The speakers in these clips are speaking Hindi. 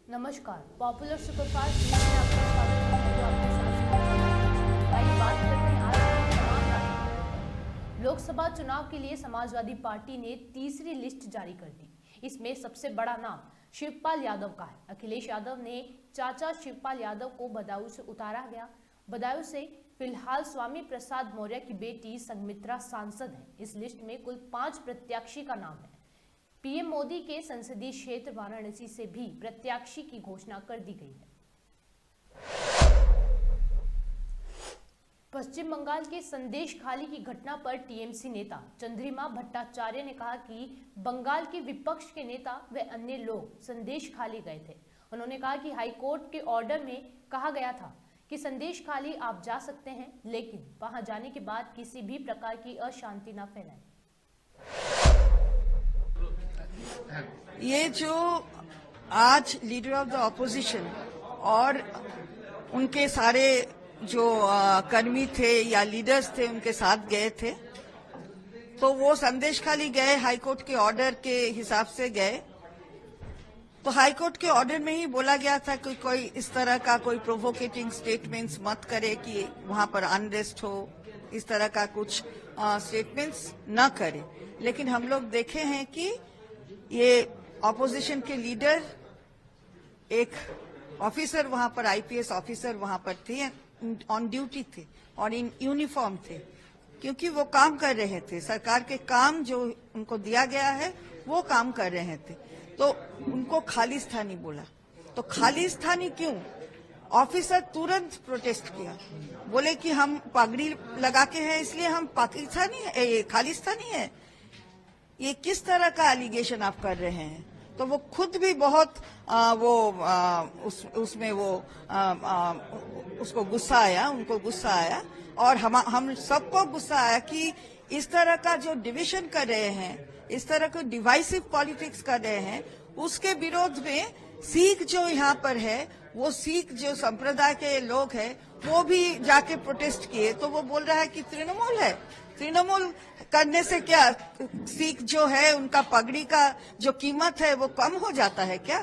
नमस्कार, पॉपुलर सुपरफास्ट न्यूज में आपका स्वागत है। मैं आपके साथ आइए बात करते हैं आज की तमाम राजनीतिक। लोकसभा चुनाव के लिए समाजवादी पार्टी ने तीसरी लिस्ट जारी कर दी। इसमें सबसे बड़ा नाम शिवपाल यादव का है। अखिलेश यादव ने चाचा शिवपाल यादव को बदायूं से उतारा गया। बदायूं से फिलहाल स्वामी प्रसाद मौर्य की बेटी संघमित्रा सांसद है। इस लिस्ट में कुल 5 प्रत्याशी का नाम है। पीएम मोदी के संसदीय क्षेत्र वाराणसी से भी प्रत्याशी की घोषणा कर दी गई है। पश्चिम बंगाल के संदेशखाली की घटना पर टीएमसी नेता चंद्रिमा भट्टाचार्य ने कहा कि बंगाल के विपक्ष के नेता व अन्य लोग संदेशखाली गए थे। उन्होंने कहा कि हाईकोर्ट के ऑर्डर में कहा गया था कि संदेशखाली आप जा सकते हैं, लेकिन वहां जाने के बाद किसी भी प्रकार की अशांति न फैलाएं। ये जो आज लीडर ऑफ द ऑपोजिशन और उनके सारे जो कर्मी थे या लीडर्स थे उनके साथ गए थे, तो वो संदेशखाली गए, हाईकोर्ट के ऑर्डर के हिसाब से गए। तो हाईकोर्ट के ऑर्डर में ही बोला गया था कि कोई इस तरह का कोई प्रोवोकेटिंग स्टेटमेंट्स मत करे कि वहां पर अनरेस्ट हो, इस तरह का कुछ स्टेटमेंट्स न करे। लेकिन हम लोग देखे हैं कि ये ऑपोजिशन के लीडर, एक ऑफिसर वहां पर, आईपीएस ऑफिसर वहां पर थे, ऑन ड्यूटी थे और इन यूनिफॉर्म थे, क्योंकि वो काम कर रहे थे, सरकार के काम जो उनको दिया गया है वो काम कर रहे थे। तो उनको खालिस्तानी बोला। तो खालिस्तानी क्यों? ऑफिसर तुरंत प्रोटेस्ट किया, बोले कि हम पगड़ी लगा के हैं इसलिए हम पाकिस्तानी है, खालिस्तानी है। ये किस तरह का एलिगेशन आप कर रहे हैं? तो वो खुद भी बहुत उसमें उसको गुस्सा आया, उनको गुस्सा आया और हम सबको गुस्सा आया कि इस तरह का जो डिवीजन कर रहे हैं, इस तरह का डिवाइसिव पॉलिटिक्स कर रहे हैं, उसके विरोध में सिख जो यहाँ पर है, वो सिख जो संप्रदाय के लोग हैं वो भी जाके प्रोटेस्ट किए। तो वो बोल रहा है कि तृणमूल है, तृणमूल करने से क्या सिख जो है उनका पगड़ी का जो कीमत है वो कम हो जाता है क्या?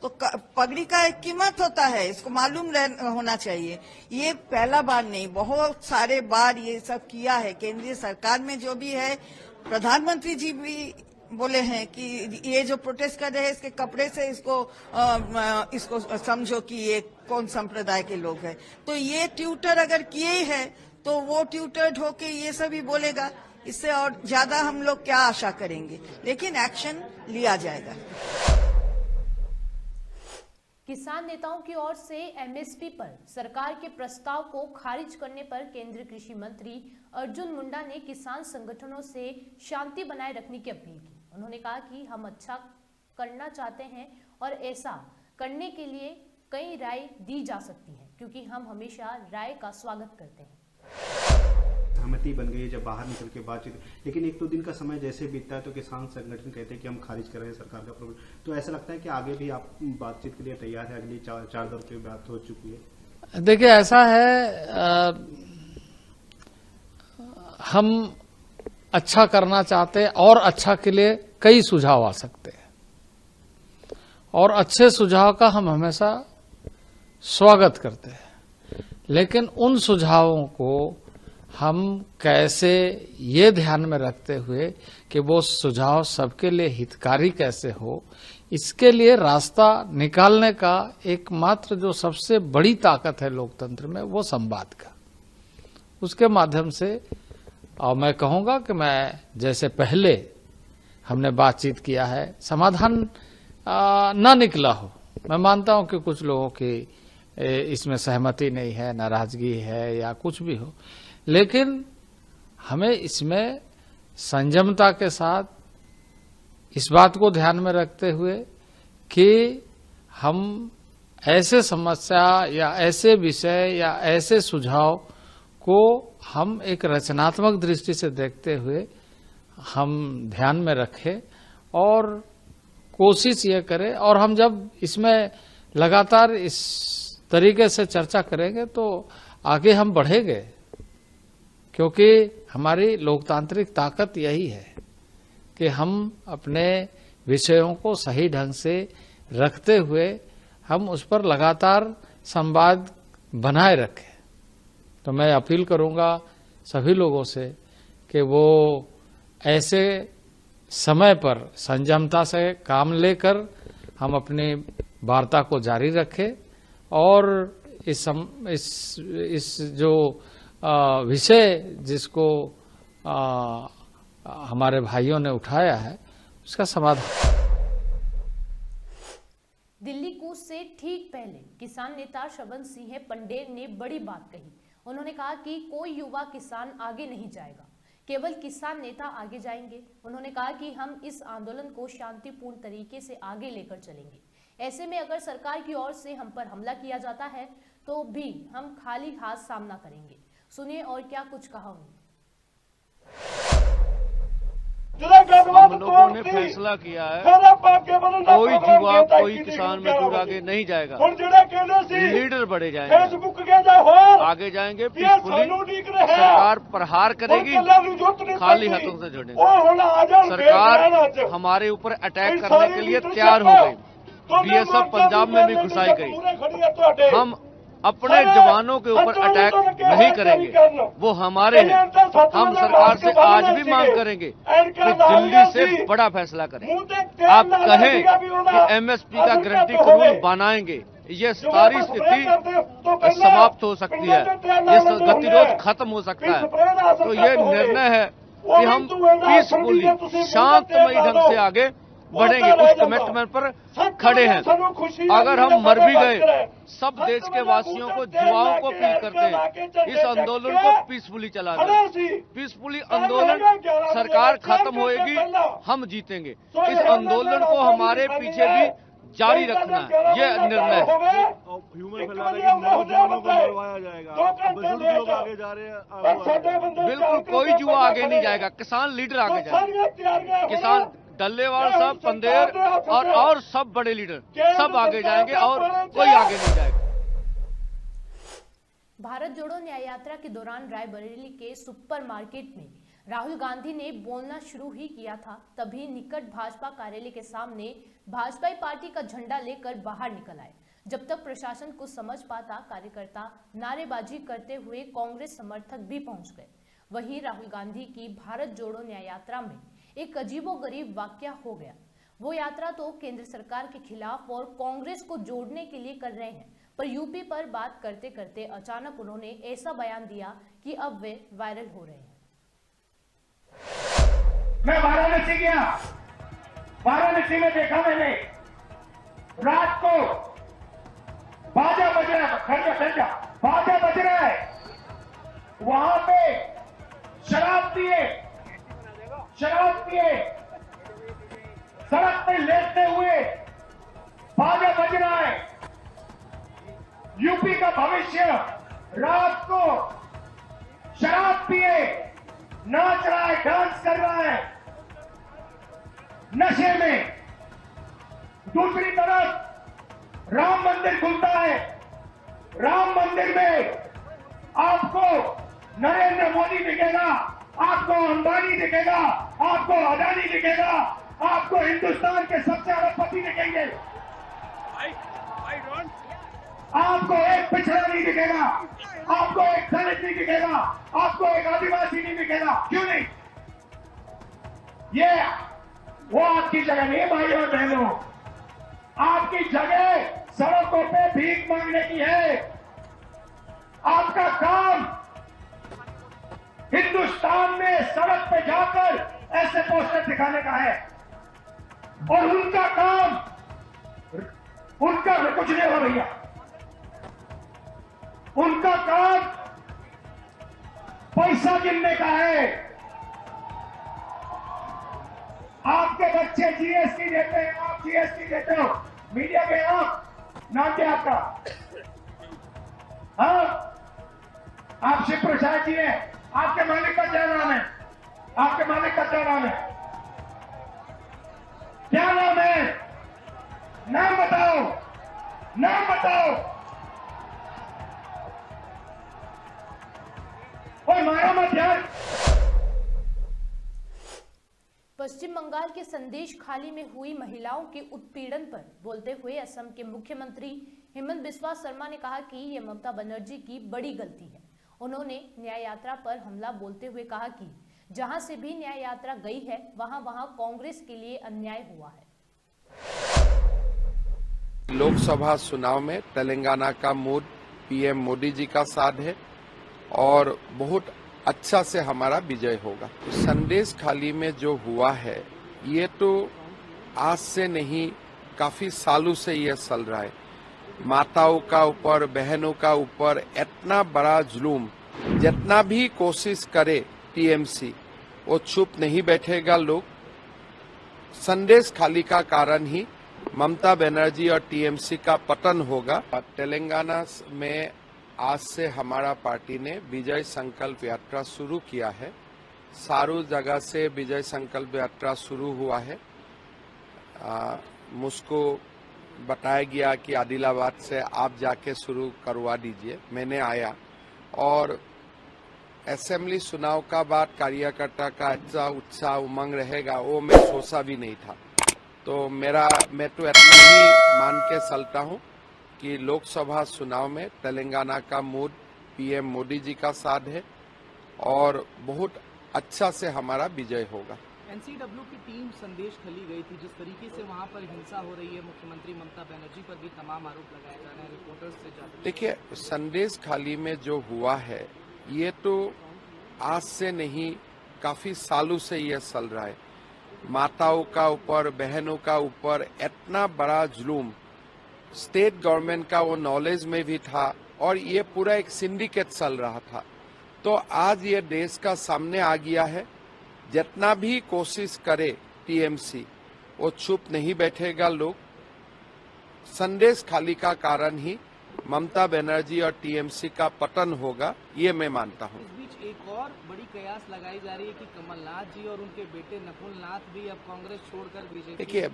तो पगड़ी का एक कीमत होता है, इसको मालूम होना चाहिए। ये पहला बार नहीं, बहुत सारे बार ये सब किया है। केंद्रीय सरकार में जो भी है, प्रधानमंत्री जी भी बोले हैं कि ये जो प्रोटेस्ट कर रहे हैं इसके कपड़े से इसको समझो कि ये कौन संप्रदाय के लोग हैं। तो ये ट्विटर अगर किए हैं तो वो ट्विटर्ड होके ये सभी बोलेगा, इससे और ज्यादा हम लोग क्या आशा करेंगे? लेकिन एक्शन लिया जाएगा। किसान नेताओं की ओर से एमएसपी पर सरकार के प्रस्ताव को खारिज करने पर केंद्रीय कृषि मंत्री अर्जुन मुंडा ने किसान संगठनों से शांति बनाए रखने की अपील की। उन्होंने कहा कि हम अच्छा करना चाहते हैं और ऐसा करने के लिए कई राय दी जा सकती है, क्योंकि हम हमेशा राय का स्वागत करते हैं। सहमति बन गई है जब बाहर निकल के बातचीत, लेकिन 1-2 दिन का समय जैसे बीतता है तो किसान संगठन कहते हैं कि हम खारिज कर रहे हैं सरकार का प्रोग्राम। तो ऐसा लगता है कि आगे भी आप बातचीत के लिए तैयार है? अगली 4 दौर की बात हो चुकी है। देखिए, ऐसा है, हम अच्छा करना चाहते हैं और अच्छा के लिए कई सुझाव आ सकते हैं और अच्छे सुझाव का हम हमेशा स्वागत करते हैं। लेकिन उन सुझावों को हम कैसे, ये ध्यान में रखते हुए कि वो सुझाव सबके लिए हितकारी कैसे हो, इसके लिए रास्ता निकालने का एकमात्र जो सबसे बड़ी ताकत है लोकतंत्र में, वो संवाद का। उसके माध्यम से, और मैं कहूंगा कि मैं जैसे पहले हमने बातचीत किया है, समाधान न निकला हो, मैं मानता हूं कि कुछ लोगों की इसमें सहमति नहीं है, नाराजगी है या कुछ भी हो, लेकिन हमें इसमें संयमता के साथ इस बात को ध्यान में रखते हुए कि हम ऐसे समस्या या ऐसे विषय या ऐसे सुझाव को हम एक रचनात्मक दृष्टि से देखते हुए हम ध्यान में रखें और कोशिश ये करें। और हम जब इसमें लगातार इस तरीके से चर्चा करेंगे तो आगे हम बढ़ेंगे, क्योंकि हमारी लोकतांत्रिक ताकत यही है कि हम अपने विषयों को सही ढंग से रखते हुए हम उस पर लगातार संवाद बनाए रखें। तो मैं अपील करूंगा सभी लोगों से कि वो ऐसे समय पर संयमता से काम लेकर हम अपनी वार्ता को जारी रखें और इस जो विषय जिसको हमारे भाइयों ने उठाया है उसका समाधान। दिल्ली कूच से ठीक पहले किसान नेता श्रवण सिंह पंडेर ने बड़ी बात कही। उन्होंने कहा कि कोई युवा किसान आगे नहीं जाएगा, केवल किसान नेता आगे जाएंगे। उन्होंने कहा कि हम इस आंदोलन को शांतिपूर्ण तरीके से आगे लेकर चलेंगे। ऐसे में अगर सरकार की ओर से हम पर हमला किया जाता है तो भी हम खाली हाथ सामना करेंगे। सुनिए और क्या कुछ कहा उन्होंने। हम लोगों ने फैसला किया है कोई युवा कोई किसान मजदूर आगे नहीं जाएगा, लीडर बढ़े जाएंगे, आगे जाएंगे, पीसफुली सरकार प्रहार करेगी, खाली हाथों से जुड़ेंगे। सरकार हमारे ऊपर अटैक करने के लिए तैयार हो गई, बीएसएफ पंजाब में भी घुसाई गई। हम अपने जवानों के ऊपर अटैक नहीं करेंगे, वो हमारे हैं। हम सरकार से आज भी मांग करेंगे कि दिल्ली से बड़ा फैसला करें। आप कहें कि एमएसपी का गारंटी कानून बनाएंगे, ये सारी स्थिति समाप्त हो सकती है, ये गतिरोध खत्म हो सकता है। तो ये निर्णय है कि हम पीसफुली शांतमयी ढंग से आगे बढ़ेंगे, उस कमिटमेंट पर खड़े हैं। अगर हम मर भी गए, सब देश के वासियों को, युवाओं को अपील करते हैं इस आंदोलन को पीसफुली चला दें। पीसफुली आंदोलन, सरकार खत्म होएगी, हम जीतेंगे। इस आंदोलन को हमारे पीछे भी जारी रखना है, ये निर्णय है। बिल्कुल कोई युवा आगे नहीं जाएगा, किसान लीडर आगे जाएगा। किसान डल्लेवाल साहब, पंडेर और सब बड़े लीडर सब आगे जाएंगे और कोई आगे नहीं जाएगा। भारत जोड़ो न्याय यात्रा के दौरान रायबरेली के सुपरमार्केट में राहुल गांधी ने बोलना शुरू ही किया था, तभी निकट भाजपा कार्यालय के सामने भाजपा पार्टी का झंडा लेकर बाहर निकल आए। जब तक प्रशासन कुछ समझ पाता, कार्यकर्ता नारेबाजी करते हुए कांग्रेस समर्थक भी पहुंच गए। वहीं राहुल गांधी की भारत जोड़ो न्याय यात्रा में एक अजीबोगरीब वाकया हो गया। वो यात्रा तो केंद्र सरकार के खिलाफ और कांग्रेस को जोड़ने के लिए कर रहे हैं, पर यूपी पर बात करते करते अचानक उन्होंने ऐसा बयान दिया कि अब वे वायरल हो रहे हैं। मैं वाराणसी गया, वाराणसी में देखा मैंने रात को बाजा बज रहा है, बाजा बज रहा है, वहां पे शराब पिए सड़क पे लेटते हुए बाजा बज रहा है। यूपी का भविष्य रात को शराब पिए नाच रहा है, डांस कर रहा है नशे में। दूसरी तरफ राम मंदिर खुलता है, राम मंदिर में आपको नरेंद्र मोदी दिखेगा, आपको अंबानी दिखेगा, आपको अदानी दिखेगा, आपको हिंदुस्तान के सबसे अरबपति दिखेंगे। आपको एक पिछड़ा नहीं दिखेगा, आपको एक दलित नहीं दिखेगा, आपको एक आदिवासी नहीं दिखेगा। क्यों नहीं? ये वो आपकी जगह नहीं भाइयों और बहनों, आपकी जगह सड़कों पे भीख मांगने की है। आपका काम हिंदुस्तान में सड़क पे जाकर ऐसे पोस्टर दिखाने का है, और उनका काम, उनका कुछ नहीं हो भैया, उनका काम पैसा गिनने का है। आपके बच्चे जीएसटी देते हैं, आप जीएसटी देते हो, मीडिया पे आप, नाम क्या आपका? हाँ, आप शिव प्रसाद जी हैं, आपके मालिक का क्या नाम है? आपके मालिक का क्या नाम है? क्या नाम है? नाम बताओ, नाम बताओ। और मारा मत यार। पश्चिम बंगाल के संदेश खाली में हुई महिलाओं के उत्पीड़न पर बोलते हुए असम के मुख्यमंत्री हेमंत बिस्वा शर्मा ने कहा कि ये ममता बनर्जी की बड़ी गलती है। उन्होंने न्याय यात्रा पर हमला बोलते हुए कहा कि जहां से भी न्याय यात्रा गई है वहां कांग्रेस के लिए अन्याय हुआ है। लोकसभा चुनाव में तेलंगाना का मूड पीएम मोदी जी का साथ है और बहुत अच्छा से हमारा विजय होगा। संदेश खाली में जो हुआ है ये तो आज से नहीं, काफी सालों से ये चल रहा है। माताओं का ऊपर, बहनों का ऊपर इतना बड़ा जुल्म, जितना भी कोशिश करे टीएमसी वो चुप नहीं बैठेगा। लोग संदेश खाली का कारण ही ममता बनर्जी और टीएमसी का पतन होगा। तेलंगाना में आज से हमारा पार्टी ने विजय संकल्प यात्रा शुरू किया है। सारू जगह से विजय संकल्प यात्रा शुरू हुआ है। मुझको बताया गया कि आदिलाबाद से आप जाके शुरू करवा दीजिए। मैंने आया और असेंबली चुनाव का बाद कार्यकर्ता का अच्छा उत्साह उमंग रहेगा वो मैं सोचा भी नहीं था। तो मैं तो इतना ही मान के चलता हूँ कि लोकसभा चुनाव में तेलंगाना का मूड पीएम मोदी जी का साथ है और बहुत अच्छा से हमारा विजय होगा। एनसीडब्ल्यू की टीम संदेश खली गई थी, जिस तरीके से वहां पर हिंसा हो रही है, मुख्यमंत्री ममता बनर्जी पर भी तमाम आरोप लगाए जा रहे हैं रिपोर्टर्स से। देखिए, संदेश खाली में जो हुआ है ये तो आज से नहीं, काफी सालों से ये चल रहा है। माताओं का ऊपर, बहनों का ऊपर इतना बड़ा जुल्म स्टेट गवर्नमेंट का वो नॉलेज में भी था और ये पूरा एक सिंडिकेट चल रहा था। तो आज ये देश का सामने आ गया है। जितना भी कोशिश करे टीएमसी वो चुप नहीं बैठेगा। लोग संदेश खाली का कारण ही ममता बनर्जी और टीएमसी का पतन होगा, ये मैं मानता हूँ। इस बीच एक और बड़ी कयास लगाई जा रही है कि कमलनाथ जी और उनके बेटे नकुल नाथ भी अब कांग्रेस छोड़कर बीजेपी। देखिए,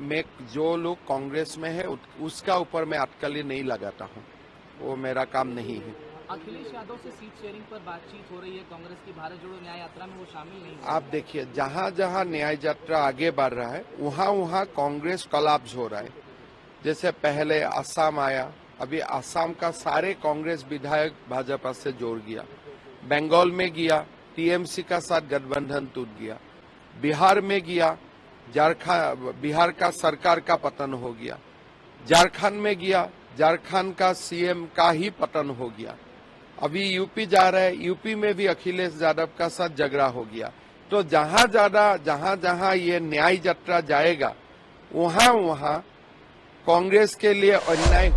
मैं जो लोग कांग्रेस में है उसका ऊपर मैं अटकली नहीं लगाता हूँ, वो मेरा काम नहीं है। अखिलेश यादव से सीट शेयरिंग पर बातचीत हो रही है कांग्रेस की, भारत जोड़ो न्याय यात्रा में वो शामिल नहीं। आप देखिए, जहाँ जहाँ न्याय यात्रा आगे बढ़ रहा है वहाँ कांग्रेस कोलैप्स हो रहा है। जैसे पहले असम आया, अभी असम का सारे कांग्रेस विधायक भाजपा से जोड़ गया। बंगाल में गया, टीएमसी का साथ गठबंधन टूट गया। बिहार में गया, बिहार का सरकार का पतन हो गया। झारखंड में गया, झारखंड का सीएम का ही पतन हो गया। अभी यूपी जा रहा है, यूपी में भी अखिलेश यादव का साथ झगड़ा हो गया। तो जहां ये न्याय यात्रा जाएगा वहां कांग्रेस के लिए अन्याय।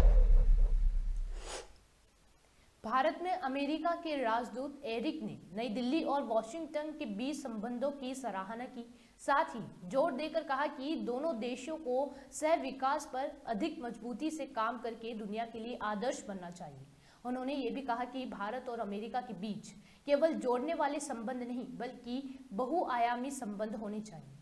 भारत में अमेरिका के राजदूत एरिक ने नई दिल्ली और वॉशिंगटन के बीच संबंधों की सराहना की। साथ ही जोर देकर कहा कि दोनों देशों को सह विकास पर अधिक मजबूती से काम करके दुनिया के लिए आदर्श बनना चाहिए। उन्होंने ये भी कहा कि भारत और अमेरिका के बीच केवल जोड़ने वाले संबंध नहीं बल्कि बहुआयामी संबंध होने चाहिए।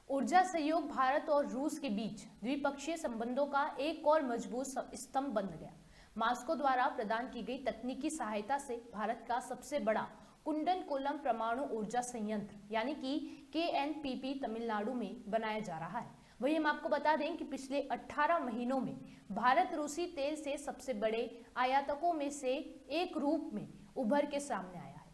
ऊर्जा सहयोग भारत और रूस के बीच द्विपक्षीय संबंधों का एक और मजबूत स्तंभ बन गया। मॉस्को द्वारा प्रदान की गई तकनीकी सहायता से भारत का सबसे बड़ा कुंडनकुलम परमाणु ऊर्जा संयंत्र यानी कि KNPP तमिलनाडु में बनाया जा रहा है। वही हम आपको बता दें कि पिछले 18 महीनों में भारत रूसी तेल से सबसे बड़े आयातकों में से एक रूप में उभर के सामने आया है।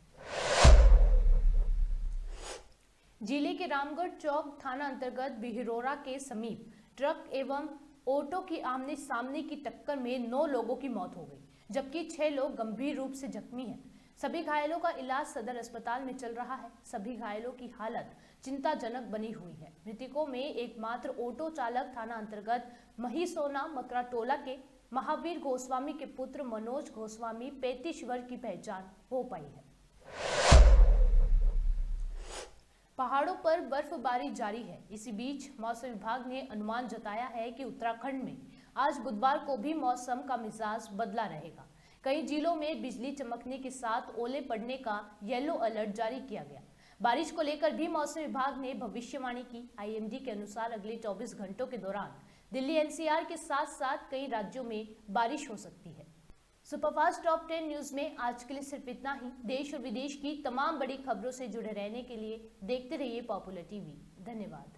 जिले के रामगढ़ चौक थाना अंतर्गत बिहिरोरा के समीप ट्रक एवं ऑटो की आमने सामने की टक्कर में 9 लोगों की मौत हो गई, जबकि 6 लोग गंभीर रूप से जख्मी हैं। सभी घायलों का इलाज सदर अस्पताल में चल रहा है। सभी घायलों की हालत चिंताजनक बनी हुई है। मृतकों में एकमात्र ऑटो चालक थाना अंतर्गत महिसोना मकराटोला के महावीर गोस्वामी के पुत्र मनोज गोस्वामी 35 वर्ष की पहचान हो पाई है। पहाड़ों पर बर्फबारी जारी है। इसी बीच मौसम विभाग ने अनुमान जताया है कि उत्तराखंड में आज बुधवार को भी मौसम का मिजाज बदला रहेगा। कई जिलों में बिजली चमकने के साथ ओले पड़ने का येलो अलर्ट जारी किया गया। बारिश को लेकर भी मौसम विभाग ने भविष्यवाणी की। IMD के अनुसार अगले 24 घंटों के दौरान दिल्ली NCR के साथ साथ कई राज्यों में बारिश हो सकती है। सुपरफास्ट टॉप 10 न्यूज में आज के लिए सिर्फ इतना ही। देश और विदेश की तमाम बड़ी खबरों से जुड़े रहने के लिए देखते रहिए पॉपुलर टीवी। धन्यवाद।